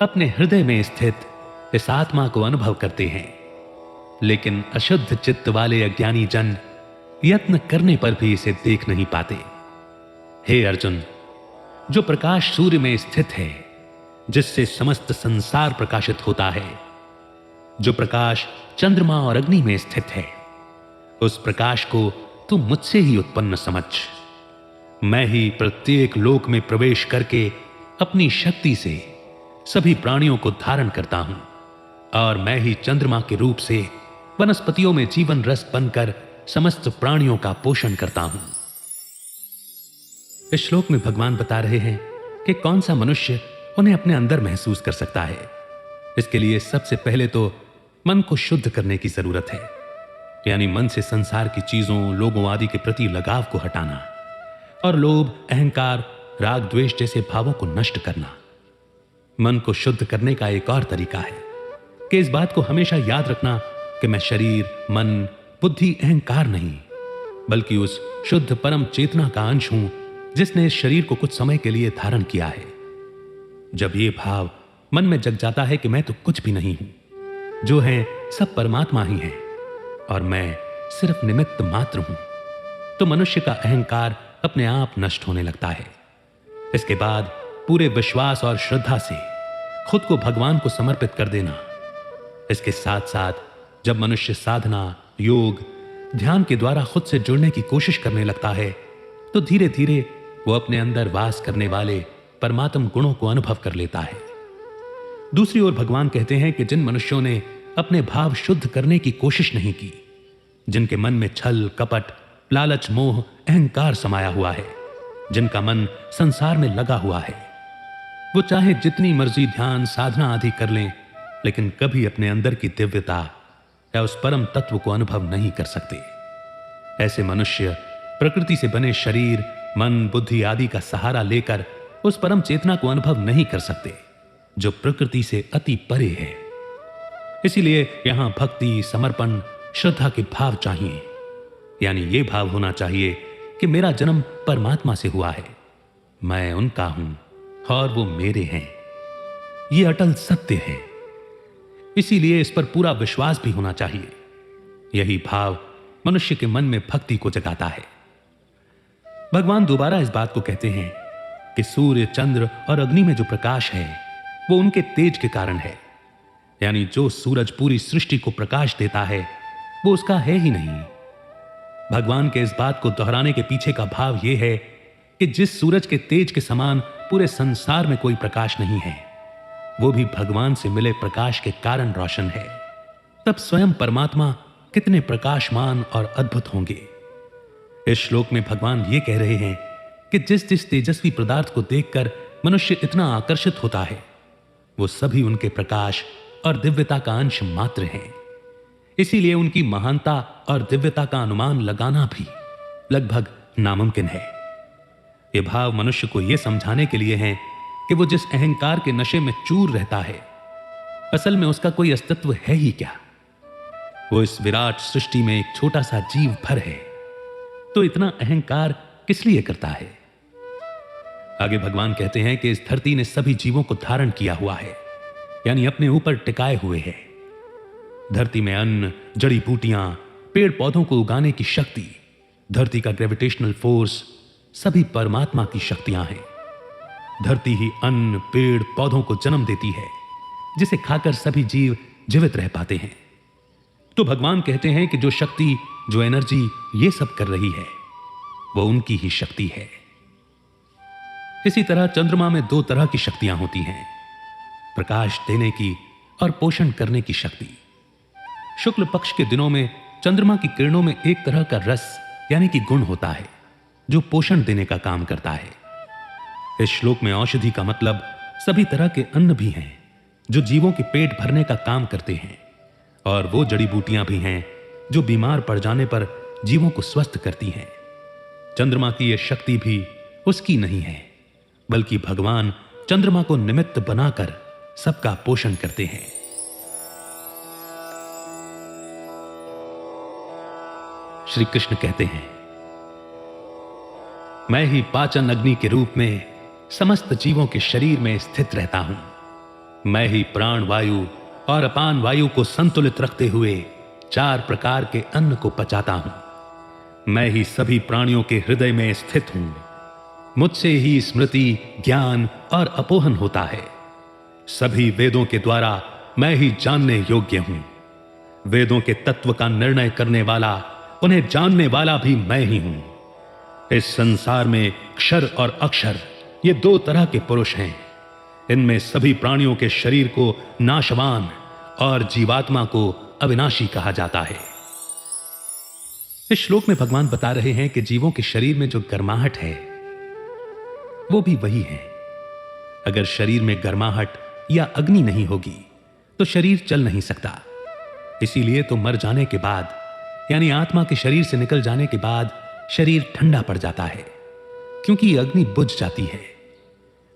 अपने हृदय में स्थित इस आत्मा को अनुभव करते हैं, लेकिन अशुद्ध चित्त वाले अज्ञानी जन यत्न करने पर भी इसे देख नहीं पाते। हे अर्जुन, जो प्रकाश सूर्य में स्थित है, जिससे समस्त संसार प्रकाशित होता है, जो प्रकाश चंद्रमा और अग्नि में स्थित है, उस प्रकाश को तू मुझसे ही उत्पन्न समझ। मैं ही प्रत्येक लोक में प्रवेश करके अपनी शक्ति से सभी प्राणियों को धारण करता हूं, और मैं ही चंद्रमा के रूप से वनस्पतियों में जीवन रस बनकर समस्त प्राणियों का पोषण करता हूं। इस श्लोक में भगवान बता रहे हैं कि कौन सा मनुष्य उन्हें अपने अंदर महसूस कर सकता है। इसके लिए सबसे पहले तो मन को शुद्ध करने की जरूरत है, यानी मन से संसार की चीजों, लोगों आदि के प्रति लगाव को हटाना और लोभ, अहंकार, राग, द्वेष जैसे भावों को नष्ट करना। मन को शुद्ध करने का एक और तरीका है, कि इस बात को हमेशा याद रखना कि मैं शरीर, मन, बुद्धि, अहंकार नहीं, बल्कि उस शुद्ध परम चेतना का अंश हूं जिसने इस शरीर को कुछ समय के लिए धारण किया है। जब ये भाव मन में जग जाता है कि मैं तो कुछ भी नहीं हूं, जो है सब परमात्मा ही है और मैं सिर्फ निमित्त मात्र हूं, तो मनुष्य का अहंकार अपने आप नष्ट होने लगता है। इसके बाद पूरे विश्वास और श्रद्धा से खुद को भगवान को समर्पित कर देना। इसके साथ साथ जब मनुष्य साधना, योग, ध्यान के द्वारा खुद से जुड़ने की कोशिश करने लगता है, तो धीरे धीरे वो अपने अंदर वास करने वाले परमात्म गुणों को अनुभव कर लेता है। दूसरी ओर भगवान कहते हैं कि जिन मनुष्यों ने अपने भाव शुद्ध करने की कोशिश नहीं की, जिनके मन में छल, कपट, लालच, मोह, अहंकार समाया हुआ है, जिनका मन संसार में लगा हुआ है, वो चाहे जितनी मर्जी ध्यान, साधना आदि कर लें, लेकिन कभी अपने अंदर की दिव्यता या उस परम तत्व को अनुभव नहीं कर सकते। ऐसे मनुष्य प्रकृति से बने शरीर, मन, बुद्धि आदि का सहारा लेकर उस परम चेतना को अनुभव नहीं कर सकते जो प्रकृति से अति परे है। इसीलिए यहां भक्ति, समर्पण, श्रद्धा के भाव चाहिए। यानी ये भाव होना चाहिए कि मेरा जन्म परमात्मा से हुआ है, मैं उनका हूं और वो मेरे हैं। ये अटल सत्य है, इसीलिए इस पर पूरा विश्वास भी होना चाहिए। यही भाव मनुष्य के मन में भक्ति को जगाता है। भगवान दोबारा इस बात को कहते हैं कि सूर्य, चंद्र और अग्नि में जो प्रकाश है वो उनके तेज के कारण है। यानी जो सूरज पूरी सृष्टि को प्रकाश देता है वो उसका है ही नहीं। भगवान के इस बात को दोहराने के पीछे का भाव यह है कि जिस सूरज के तेज के समान पूरे संसार में कोई प्रकाश नहीं है, वो भी भगवान से मिले प्रकाश के कारण रोशन है। तब स्वयं परमात्मा कितने प्रकाशमान और अद्भुत होंगे। इस श्लोक में भगवान ये कह रहे हैं कि जिस जिस तेजस्वी पदार्थ को देखकर मनुष्य इतना आकर्षित होता है, वो सभी उनके प्रकाश और दिव्यता का अंश मात्र हैं। इसीलिए उनकी महानता और दिव्यता का अनुमान लगाना भी लगभग नामुमकिन है। ये भाव मनुष्य को यह समझाने के लिए है कि वो जिस अहंकार के नशे में चूर रहता है, असल में उसका कोई अस्तित्व है ही क्या। वो इस विराट सृष्टि में एक छोटा सा जीव भर है, तो इतना अहंकार किस लिए करता है। आगे भगवान कहते हैं कि इस धरती ने सभी जीवों को धारण किया हुआ है, यानी अपने ऊपर टिकाए हुए है। धरती में अन्न, जड़ी बूटियां, पेड़ पौधों को उगाने की शक्ति, धरती का ग्रेविटेशनल फोर्स सभी परमात्मा की शक्तियां हैं। धरती ही अन्न, पेड़ पौधों को जन्म देती है, जिसे खाकर सभी जीव जीवित रह पाते हैं। तो भगवान कहते हैं कि जो शक्ति, जो एनर्जी ये सब कर रही है, वो उनकी ही शक्ति है। इसी तरह चंद्रमा में दो तरह की शक्तियां होती हैं, प्रकाश देने की और पोषण करने की शक्ति। शुक्ल पक्ष के दिनों में चंद्रमा की किरणों में एक तरह का रस यानी कि गुण होता है जो पोषण देने का काम करता है। इस श्लोक में औषधि का मतलब सभी तरह के अन्न भी हैं जो जीवों के पेट भरने का काम करते हैं, और वो जड़ी बूटियां भी हैं जो बीमार पड़ जाने पर जीवों को स्वस्थ करती हैं। चंद्रमा की यह शक्ति भी उसकी नहीं है, बल्कि भगवान चंद्रमा को निमित्त बनाकर सबका पोषण करते हैं। श्री कृष्ण कहते हैं, मैं ही पाचन अग्नि के रूप में समस्त जीवों के शरीर में स्थित रहता हूं। मैं ही प्राण वायु और अपान वायु को संतुलित रखते हुए 4 प्रकार के अन्न को पचाता हूं। मैं ही सभी प्राणियों के हृदय में स्थित हूं। मुझसे ही स्मृति, ज्ञान और अपोहन होता है। सभी वेदों के द्वारा मैं ही जानने योग्य हूं। वेदों के तत्व का निर्णय करने वाला, उन्हें जानने वाला भी मैं ही हूं। इस संसार में क्षर और अक्षर ये 2 तरह के पुरुष हैं। इनमें सभी प्राणियों के शरीर को नाशवान और जीवात्मा को अविनाशी कहा जाता है। इस श्लोक में भगवान बता रहे हैं कि जीवों के शरीर में जो गर्माहट है वो भी वही है। अगर शरीर में गर्माहट या अग्नि नहीं होगी तो शरीर चल नहीं सकता। इसीलिए तो मर जाने के बाद, यानी आत्मा के शरीर से निकल जाने के बाद शरीर ठंडा पड़ जाता है, क्योंकि अग्नि बुझ जाती है।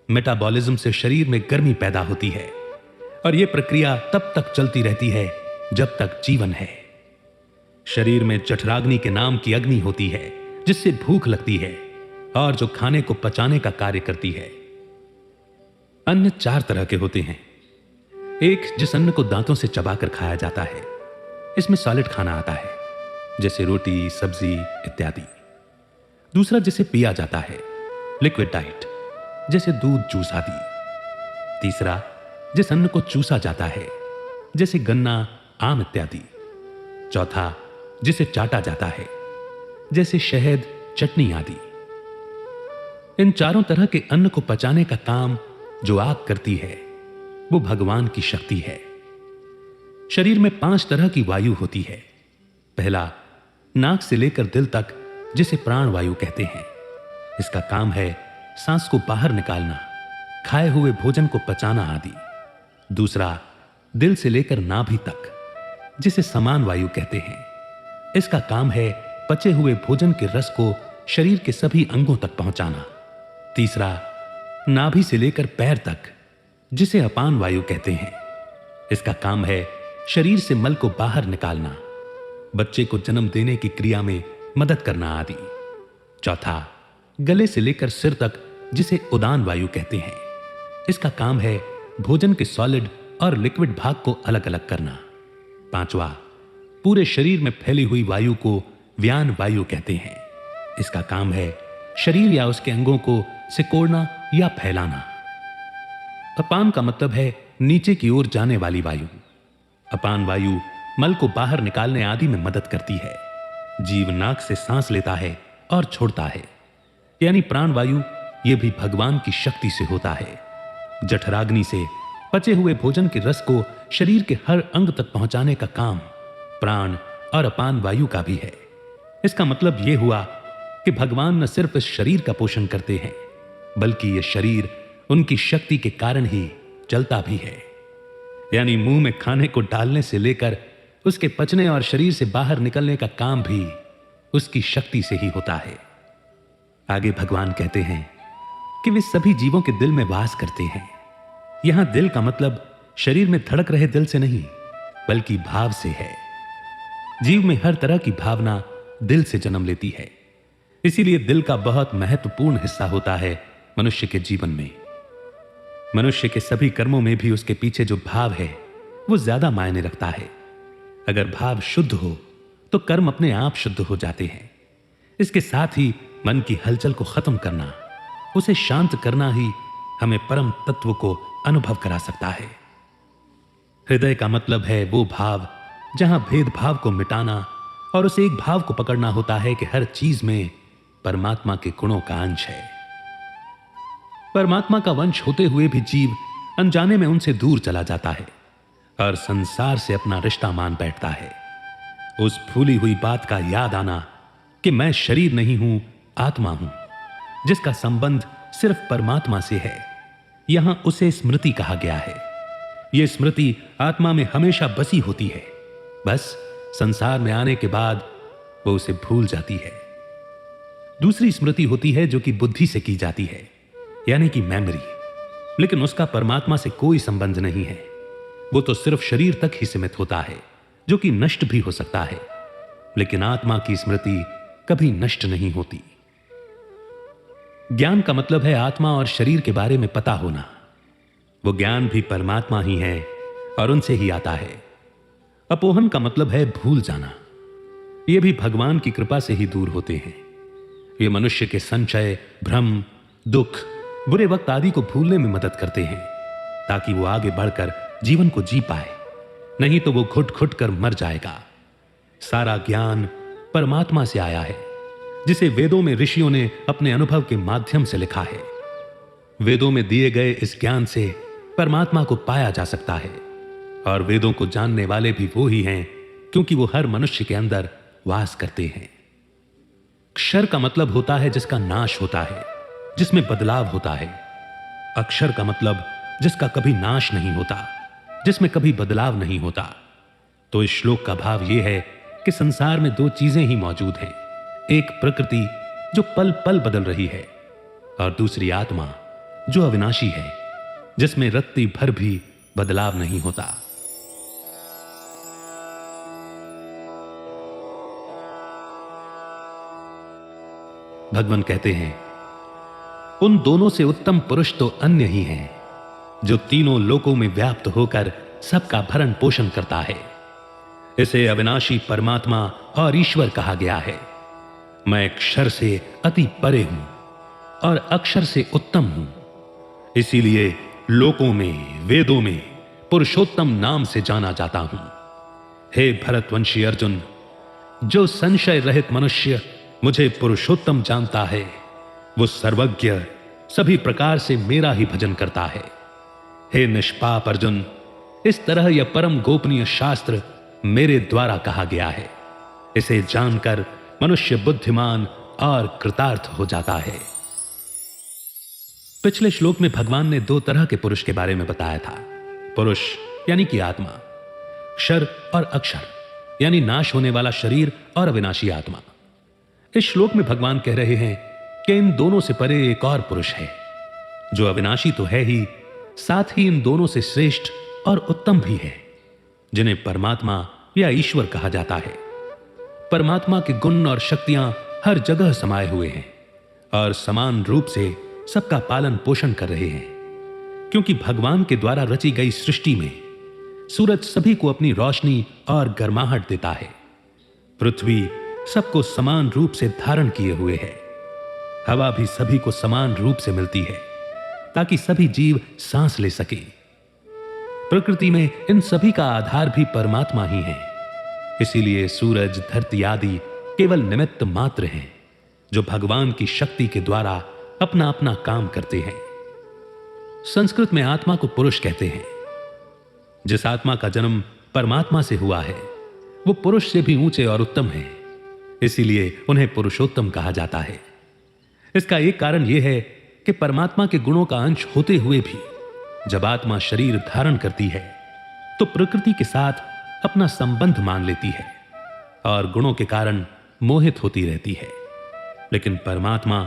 मेटाबॉलिज्म से शरीर में गर्मी पैदा होती है और यह प्रक्रिया तब तक चलती रहती है जब तक जीवन है। शरीर में जठराग्नि के नाम की अग्नि होती है जिससे भूख लगती है और जो खाने को पचाने का कार्य करती है। अन्न 4 तरह के होते हैं। एक, जिस अन्न को दांतों से चबाकर खाया जाता है, इसमें सॉलिड खाना आता है जैसे रोटी, सब्जी इत्यादि। दूसरा, जिसे पिया जाता है, लिक्विड डाइट, जैसे दूध, जूस आदि। तीसरा, जिस अन्न को चूसा जाता है, जैसे गन्ना, आम इत्यादि। चौथा, जिसे चाटा जाता है, जैसे शहद, चटनी आदि। इन चारों तरह के अन्न को पचाने का काम जो आग करती है वो भगवान की शक्ति है। शरीर में 5 तरह की वायु होती है। पहला, नाक से लेकर दिल तक, जिसे प्राण वायु कहते हैं। इसका काम है सांस को बाहर निकालना, खाए हुए भोजन को पचाना आदि। दूसरा, दिल से लेकर नाभि तक, जिसे समान वायु कहते हैं। इसका काम है पचे हुए भोजन के रस को शरीर के सभी अंगों तक पहुंचाना। तीसरा, नाभि से लेकर पैर तक, जिसे अपान वायु कहते हैं। इसका काम है शरीर से मल को बाहर निकालना, बच्चे को जन्म देने की क्रिया में मदद करना आदि। चौथा, गले से लेकर सिर तक, जिसे उदान वायु कहते हैं। इसका काम है भोजन के सॉलिड और लिक्विड भाग को अलग अलग करना। पांचवा, पूरे शरीर में फैली हुई वायु को व्यान वायु कहते हैं। इसका काम है शरीर या उसके अंगों को सिकोड़ना या फैलाना। अपान का मतलब है नीचे की ओर जाने वाली वायु। अपान वायु मल को बाहर निकालने आदि में मदद करती है। जीव नाक से सांस लेता है और छोड़ता है, यानी प्राण वायु, यह भी भगवान की शक्ति से होता है। जठराग्नि से पचे हुए भोजन के रस को शरीर के हर अंग तक पहुंचाने का काम प्राण और अपान वायु का भी है। इसका मतलब यह हुआ कि भगवान न सिर्फ इस शरीर का पोषण करते हैं, बल्कि यह शरीर उनकी शक्ति के कारण ही चलता भी है। यानी मुंह में खाने को डालने से लेकर उसके पचने और शरीर से बाहर निकलने का काम भी उसकी शक्ति से ही होता है। आगे भगवान कहते हैं कि वे सभी जीवों के दिल में वास करते हैं। यहां दिल का मतलब शरीर में धड़क रहे दिल से नहीं, बल्कि भाव से है। जीव में हर तरह की भावना दिल से जन्म लेती है, इसीलिए दिल का बहुत महत्वपूर्ण हिस्सा होता है मनुष्य के जीवन में। मनुष्य के सभी कर्मों में भी उसके पीछे जो भाव है वो ज्यादा मायने रखता है। अगर भाव शुद्ध हो तो कर्म अपने आप शुद्ध हो जाते हैं। इसके साथ ही मन की हलचल को खत्म करना, उसे शांत करना ही हमें परम तत्व को अनुभव करा सकता है। हृदय का मतलब है वो भाव जहां भेदभाव को मिटाना और उसे एक भाव को पकड़ना होता है कि हर चीज में परमात्मा के गुणों का अंश है। परमात्मा का वंश होते हुए भी जीव अनजाने में उनसे दूर चला जाता है और संसार से अपना रिश्ता मान बैठता है। उस भूली हुई बात का याद आना कि मैं शरीर नहीं हूं, आत्मा हूं, जिसका संबंध सिर्फ परमात्मा से है, यहां उसे स्मृति कहा गया है। यह स्मृति आत्मा में हमेशा बसी होती है, बस संसार में आने के बाद वो उसे भूल जाती है। दूसरी स्मृति होती है जो कि बुद्धि से की जाती है, यानी कि मेमोरी, लेकिन उसका परमात्मा से कोई संबंध नहीं है। वो तो सिर्फ शरीर तक ही सीमित होता है, जो कि नष्ट भी हो सकता है, लेकिन आत्मा की स्मृति कभी नष्ट नहीं होती। ज्ञान का मतलब है आत्मा और शरीर के बारे में पता होना। वो ज्ञान भी परमात्मा ही है और उनसे ही आता है। अपोहन का मतलब है भूल जाना। ये भी भगवान की कृपा से ही दूर होते हैं। ये मनुष्य के संशय, भ्रम, दुख, बुरे वक्त आदि को भूलने में मदद करते हैं, ताकि वो आगे बढ़कर जीवन को जी पाए, नहीं तो वो घुट घुट कर मर जाएगा। सारा ज्ञान परमात्मा से आया है, जिसे वेदों में ऋषियों ने अपने अनुभव के माध्यम से लिखा है। वेदों में दिए गए इस ज्ञान से परमात्मा को पाया जा सकता है, और वेदों को जानने वाले भी वो ही हैं, क्योंकि वो हर मनुष्य के अंदर वास करते हैं। क्षर का मतलब होता है जिसका नाश होता है, जिसमें बदलाव होता है। अक्षर का मतलब जिसका कभी नाश नहीं होता, जिसमें कभी बदलाव नहीं होता। तो इस श्लोक का भाव यह है कि संसार में दो चीजें ही मौजूद हैं, एक प्रकृति जो पल पल बदल रही है, और दूसरी आत्मा जो अविनाशी है, जिसमें रत्ती भर भी बदलाव नहीं होता। भगवान कहते हैं, उन दोनों से उत्तम पुरुष तो अन्य ही है, जो तीनों लोकों में व्याप्त होकर सबका भरण पोषण करता है। इसे अविनाशी परमात्मा और ईश्वर कहा गया है। मैं अक्षर से अति परे हूं और अक्षर से उत्तम हूं, इसीलिए लोकों में, वेदों में पुरुषोत्तम नाम से जाना जाता हूं। हे भरतवंशी अर्जुन, जो संशय रहित मनुष्य मुझे पुरुषोत्तम जानता है, वो सर्वज्ञ, सभी प्रकार से मेरा ही भजन करता है। हे निष्पाप अर्जुन, इस तरह यह परम गोपनीय शास्त्र मेरे द्वारा कहा गया है। इसे जानकर मनुष्य बुद्धिमान और कृतार्थ हो जाता है। पिछले श्लोक में भगवान ने दो तरह के पुरुष के बारे में बताया था। पुरुष यानी कि आत्मा, क्षर और अक्षर यानी नाश होने वाला शरीर और अविनाशी आत्मा। इस श्लोक में भगवान कह रहे हैं कि इन दोनों से परे एक और पुरुष है, जो अविनाशी तो है ही, साथ ही इन दोनों से श्रेष्ठ और उत्तम भी है, जिन्हें परमात्मा या ईश्वर कहा जाता है। परमात्मा के गुण और शक्तियां हर जगह समाये हुए हैं और समान रूप से सबका पालन पोषण कर रहे हैं, क्योंकि भगवान के द्वारा रची गई सृष्टि में सूरज सभी को अपनी रोशनी और गर्माहट देता है। पृथ्वी सबको समान रूप से धारण किए हुए है। हवा भी सभी को समान रूप से मिलती है, ताकि सभी जीव सांस ले सके। प्रकृति में इन सभी का आधार भी परमात्मा ही है। इसीलिए सूरज, धरती आदि केवल निमित्त मात्र हैं, जो भगवान की शक्ति के द्वारा अपना अपना काम करते हैं। संस्कृत में आत्मा को पुरुष कहते हैं। जिस आत्मा का जन्म परमात्मा से हुआ है, वो पुरुष से भी ऊंचे और उत्तम है, इसीलिए उन्हें पुरुषोत्तम कहा जाता है। इसका एक कारण यह है कि परमात्मा के गुणों का अंश होते हुए भी जब आत्मा शरीर धारण करती है, तो प्रकृति के साथ अपना संबंध मान लेती है और गुणों के कारण मोहित होती रहती है। लेकिन परमात्मा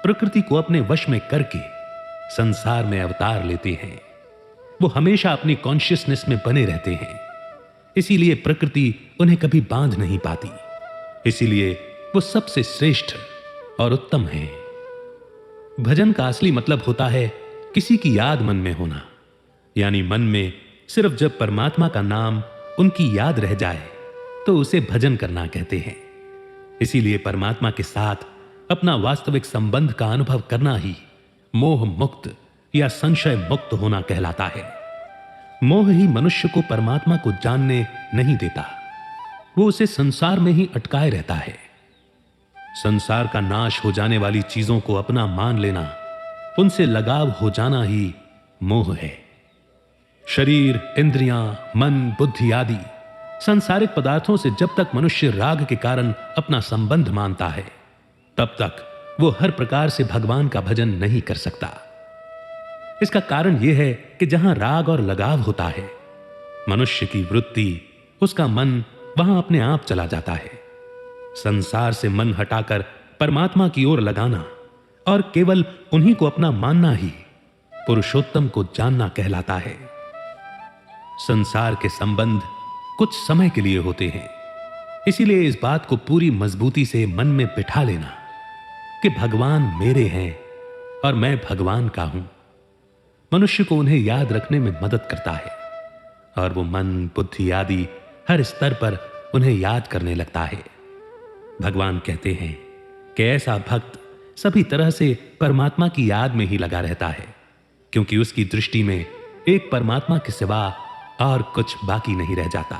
प्रकृति को अपने वश में करके संसार में अवतार लेते हैं। वो हमेशा अपनी कॉन्शियसनेस में बने रहते हैं, इसीलिए प्रकृति उन्हें कभी बांध नहीं पाती। इसीलिए वो सबसे श्रेष्ठ और उत्तम है। भजन का असली मतलब होता है किसी की याद मन में होना, यानी मन में सिर्फ जब परमात्मा का नाम, उनकी याद रह जाए तो उसे भजन करना कहते हैं। इसीलिए परमात्मा के साथ अपना वास्तविक संबंध का अनुभव करना ही मोह मुक्त या संशय मुक्त होना कहलाता है। मोह ही मनुष्य को परमात्मा को जानने नहीं देता, वो उसे संसार में ही अटकाए रहता है। संसार का नाश हो जाने वाली चीजों को अपना मान लेना, उनसे लगाव हो जाना ही मोह है। शरीर, इंद्रियां, मन, बुद्धि आदि सांसारिक पदार्थों से जब तक मनुष्य राग के कारण अपना संबंध मानता है, तब तक वो हर प्रकार से भगवान का भजन नहीं कर सकता। इसका कारण यह है कि जहां राग और लगाव होता है, मनुष्य की वृत्ति, उसका मन वहां अपने आप चला जाता है। संसार से मन हटाकर परमात्मा की ओर लगाना और केवल उन्हीं को अपना मानना ही पुरुषोत्तम को जानना कहलाता है। संसार के संबंध कुछ समय के लिए होते हैं, इसीलिए इस बात को पूरी मजबूती से मन में बिठा लेना कि भगवान मेरे हैं और मैं भगवान का हूं, मनुष्य को उन्हें याद रखने में मदद करता है और वो मन, बुद्धि आदि हर स्तर पर उन्हें याद करने लगता है। भगवान कहते हैं कि ऐसा भक्त सभी तरह से परमात्मा की याद में ही लगा रहता है, क्योंकि उसकी दृष्टि में एक परमात्मा के सिवा और कुछ बाकी नहीं रह जाता।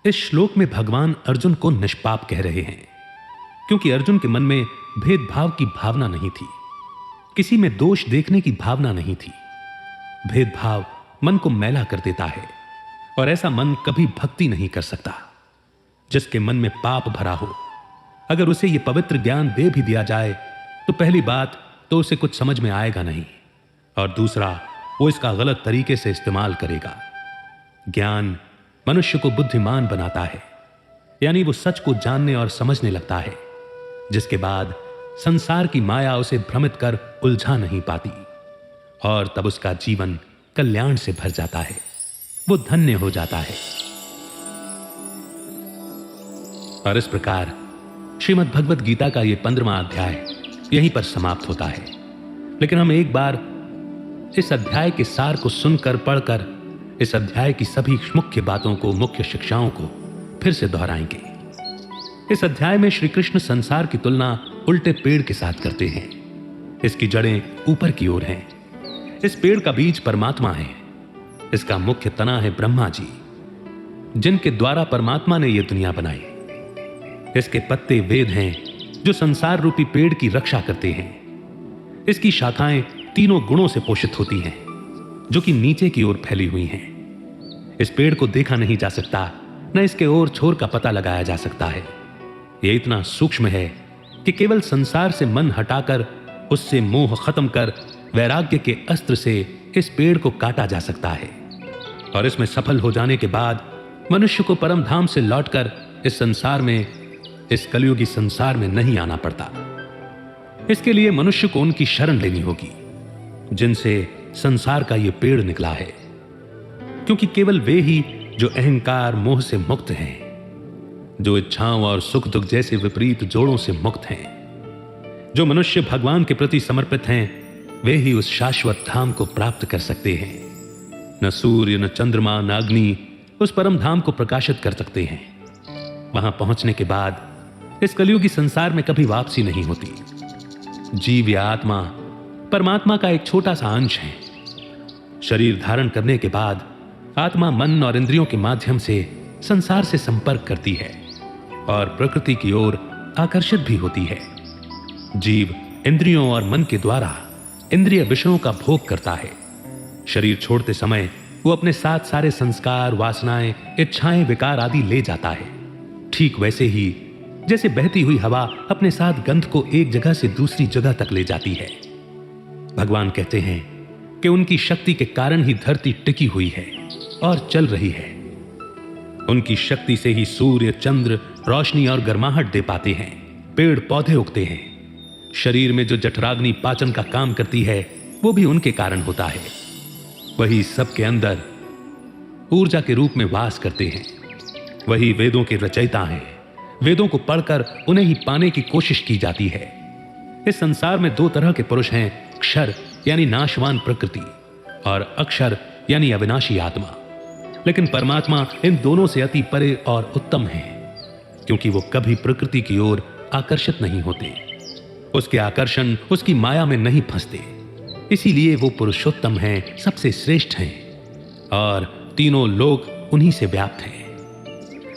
इस श्लोक में भगवान अर्जुन को निष्पाप कह रहे हैं, क्योंकि अर्जुन के मन में भेदभाव की भावना नहीं थी, किसी में दोष देखने की भावना नहीं थी। भेदभाव मन को मैला कर देता है और ऐसा मन कभी भक्ति नहीं कर सकता। जिसके मन में पाप भरा हो, अगर उसे यह पवित्र ज्ञान दे भी दिया जाए तो पहली बात तो उसे कुछ समझ में आएगा नहीं, और दूसरा वो इसका गलत तरीके से इस्तेमाल करेगा। ज्ञान मनुष्य को बुद्धिमान बनाता है, यानी वो सच को जानने और समझने लगता है, जिसके बाद संसार की माया उसे भ्रमित कर उलझा नहीं पाती और तब उसका जीवन कल्याण से भर जाता है, वो धन्य हो जाता है। और इस प्रकार श्रीमद् भगवत गीता का यह 15वां अध्याय यहीं पर समाप्त होता है। लेकिन हम एक बार इस अध्याय के सार को सुनकर, पढ़कर, इस अध्याय की सभी मुख्य बातों को, मुख्य शिक्षाओं को फिर से दोहराएंगे। इस अध्याय में श्री कृष्ण संसार की तुलना उल्टे पेड़ के साथ करते हैं। इसकी जड़ें ऊपर की ओर हैं। इस पेड़ का बीज परमात्मा है। इसका मुख्य तना है ब्रह्मा जी, जिनके द्वारा परमात्मा ने यह दुनिया बनाई। इसके पत्ते वेद हैं, जो संसार रूपी पेड़ की रक्षा करते हैं। इसकी शाखाएं तीनों गुणों से पोषित होती हैं, जो कि नीचे की ओर फैली हुई हैं। इस पेड़ को देखा नहीं जा सकता, न इसके ओर छोर का पता लगाया जा सकता है। यह इतना सूक्ष्म है कि केवल संसार से मन हटाकर, उससे मोह खत्म कर, वैराग्य के अस्त्र से इस पेड़ को काटा जा सकता है। और इसमें सफल हो जाने के बाद मनुष्य को परम धाम से लौटकर इस संसार में, इस कलयुगी संसार में नहीं आना पड़ता। इसके लिए मनुष्य को उनकी शरण लेनी होगी, जिनसे संसार का यह पेड़ निकला है। क्योंकि केवल वे ही जो अहंकार मोह से मुक्त हैं, जो इच्छाओं और सुख दुख जैसे विपरीत जोड़ों से मुक्त हैं, जो मनुष्य भगवान के प्रति समर्पित हैं, वे ही उस शाश्वत धाम को प्राप्त कर सकते हैं। न सूर्य, न चंद्रमा, न अग्नि उस परम धाम को प्रकाशित कर सकते हैं। वहां पहुंचने के बाद इस कलयुगी संसार में कभी वापसी नहीं होती। जीव या आत्मा परमात्मा का एक छोटा सा अंश है। शरीर धारण करने के बाद आत्मा मन और इंद्रियों के माध्यम से संसार से संपर्क करती है और प्रकृति की ओर आकर्षित भी होती है। जीव इंद्रियों और मन के द्वारा इंद्रिय विषयों का भोग करता है। शरीर छोड़ते समय वो अपने साथ सारे संस्कार, वासनाएं, इच्छाएं, विकार आदि ले जाता है। ठीक वैसे ही जैसे बहती हुई हवा अपने साथ गंध को एक जगह से दूसरी जगह तक ले जाती है। भगवान कहते हैं कि उनकी शक्ति के कारण ही धरती टिकी हुई है और चल रही है। उनकी शक्ति से ही सूर्य, चंद्र रोशनी और गर्माहट दे पाते हैं। पेड़ पौधे उगते हैं। शरीर में जो जठराग्नि पाचन का काम करती है, वो भी उनके कारण होता है। वही सबके अंदर ऊर्जा के रूप में वास करते हैं। वही वेदों के रचयिता हैं। वेदों को पढ़कर उन्हें ही पाने की कोशिश की जाती है। इस संसार में दो तरह के पुरुष हैं, क्षर यानी नाशवान प्रकृति और अक्षर यानी अविनाशी आत्मा। लेकिन परमात्मा इन दोनों से अति परे और उत्तम है, क्योंकि वो कभी प्रकृति की ओर आकर्षित नहीं होते। उसके आकर्षण उसकी माया में नहीं फंसते। इसीलिए वो पुरुषोत्तम हैं, सबसे श्रेष्ठ हैं और तीनों लोग उन्हीं से व्याप्त हैं।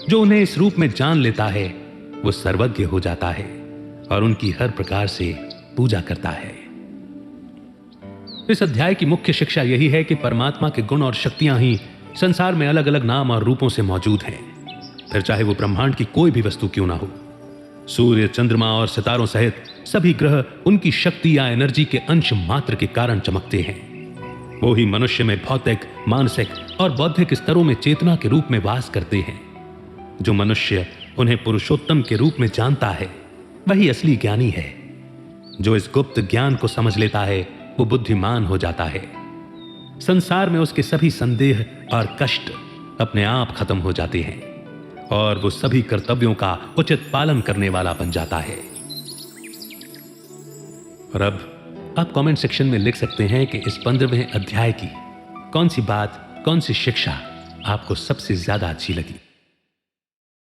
जो उन्हें इस रूप में जान लेता है, वो सर्वज्ञ हो जाता है और उनकी हर प्रकार से पूजा करता है। इस अध्याय की मुख्य शिक्षा यही है कि परमात्मा के गुण और शक्तियां ही संसार में अलग अलग नाम और रूपों से मौजूद हैं। फिर चाहे वो ब्रह्मांड की कोई भी वस्तु क्यों ना हो। सूर्य, चंद्रमा और सितारों सहित सभी ग्रह उनकी शक्ति या एनर्जी के अंश मात्र के कारण चमकते हैं। वो ही मनुष्य में भौतिक, मानसिक और बौद्धिक स्तरों में चेतना के रूप में वास करते हैं। जो मनुष्य उन्हें पुरुषोत्तम के रूप में जानता है, वही असली ज्ञानी है। जो इस गुप्त ज्ञान को समझ लेता है, वो बुद्धिमान हो जाता है। संसार में उसके सभी संदेह और कष्ट अपने आप खत्म हो जाते हैं और वो सभी कर्तव्यों का उचित पालन करने वाला बन जाता है। और अब आप कमेंट सेक्शन में लिख सकते हैं कि इस 15वें अध्याय की कौन सी बात, कौन सी शिक्षा आपको सबसे ज्यादा अच्छी लगी।